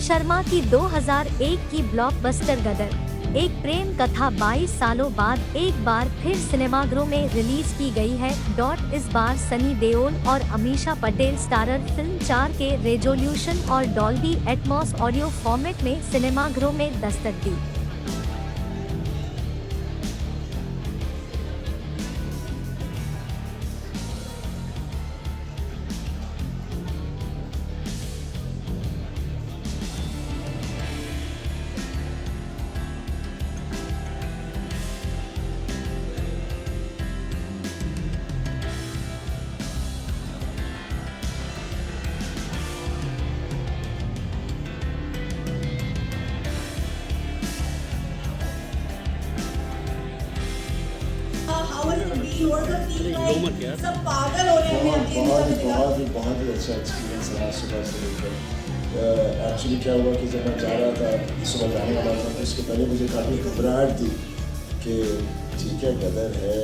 शर्मा की 2001 की ब्लॉकबस्टर गदर, एक प्रेम कथा 22 सालों बाद एक बार फिर सिनेमाघरों में रिलीज की गई है। इस बार सनी देओल और अमीषा पटेल स्टारर फिल्म 4 के रेजोल्यूशन और डॉल्बी एटमॉस ऑडियो फॉर्मेट में सिनेमाघरों में दस्तक दी। सब पागल हो रहे हैं। बहुत ही अच्छा एक्सपीरियंस रहा सुबह से लेकर। एक्चुअली क्या हुआ कि जब मैं जा रहा था, सुबह जाने वाला था, तो उसके पहले मुझे काफ़ी घबराहट थी कि ठीक है गदर है,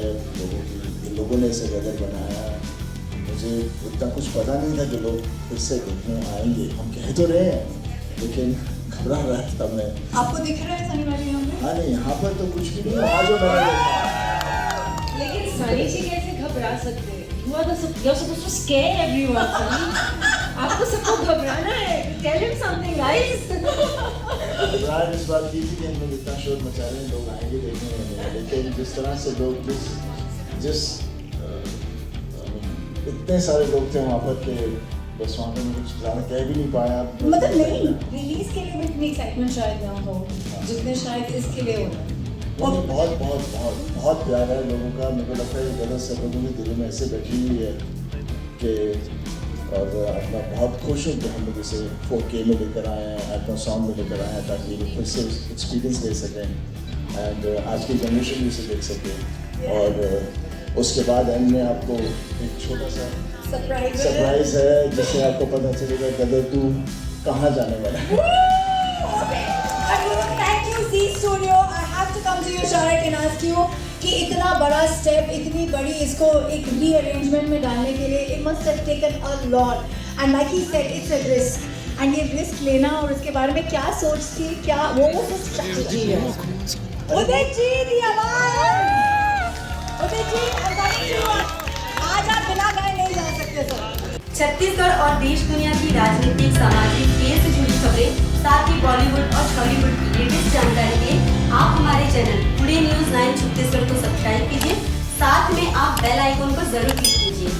लोगों ने इसे गदर बनाया। मुझे इतना कुछ पता नहीं था कि लोग फिर से देखने आएंगे। हम कह तो रहे हैं लेकिन घबरा रहा था मैं। आपको दिख रहा है सनी वाली यहाँ पे? हाँ नहीं, यहाँ पर तो कुछ भी नहीं है जो मैंने देखा। लेकिन सनी जी कैसे घबरा सकते हैं? You're supposed to scare everyone, Sunny. आपको सबको घबराना है। Tell him something, guys. घबराहट इस बात की थी कि हम लोग इतना शोर मचा रहे हैं, लोग आएंगे देखने वाले, लेकिन जिस तरह से लोग इतने सारे लोग थे वहाँ पर कि बस वहाँ पर मैं कुछ ज़्यादा कह भी नहीं पाया। मतलब नहीं, रिलीज के लिए भी इतनी एक्साइटमेंट शायद ना हो जितने शायद इसके लिए होना। और बहुत बहुत बहुत बहुत प्यार है लोगों का। मेरे को लगता है ये गलत सब लोगों के दिलों में ऐसे बैठी हुई है कि, और मैं बहुत खुश हूँ कि हम लोग इसे 4K में लेकर आए हैं, एटमॉस साउंड में लेकर आए हैं, ताकि लोग फिर से एक्सपीरियंस ले सकें एंड आज की जनरेशन भी इसे देख सके। और उसके बाद एंड में आपको एक छोटा सा सरप्राइज है जिससे आपको पता चलेगा गदर 2 कहाँ जाने वाला है। कि इतना बड़ा स्टेप, इतनी बड़ी इसको एक रीअरेंजमेंट में डालने के लिए it must have taken a lot and like he said it's a risk. And ये रिस्क लेना और उसके बारे में क्या सोच थी, क्या वो स्ट्रैटेजी है। उदय जी दी आवाज, उदय जी आज आप बिना गाए नहीं जा सकते सर। छत्तीसगढ़ और देश दुनिया की राजनीतिक, सामाजिक, खेल से जुड़ी खबरें, साथ ही बॉलीवुड और हॉलीवुड की लेटेस्ट जानकारी के आप हमारे चैनल टुडे न्यूज़ 9 छत्तीसगढ़ को सब्सक्राइब कीजिए। साथ में आप बेल आइकन को जरूर क्लिक कीजिए।